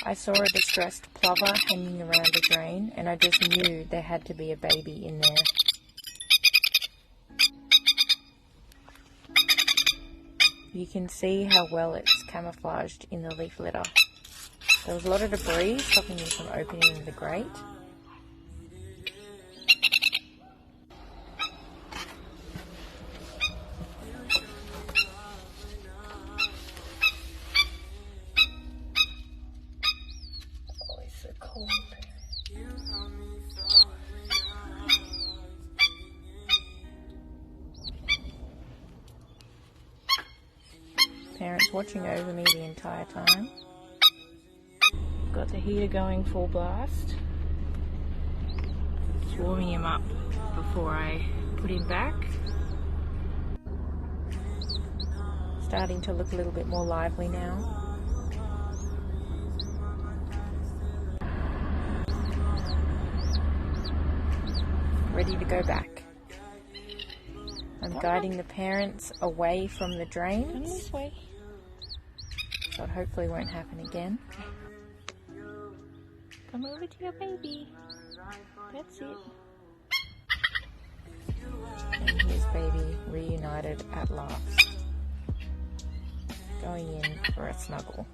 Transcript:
I saw a distressed plover hanging around the drain, and I just knew there had to be a baby in there. You can see how well it's camouflaged in the leaf litter. There was a lot of debris stopping me from opening the grate. Oh, it's so cold. Parents watching over me the entire time. Got the heater going full blast. Just warming him up before I put him back. Starting to look a little bit more lively now. Ready to go back. I'm guiding the parents away from the drains. Come this way. So it hopefully won't happen again. Come over to your baby. That's it. And here's baby reunited at last. Going in for a snuggle.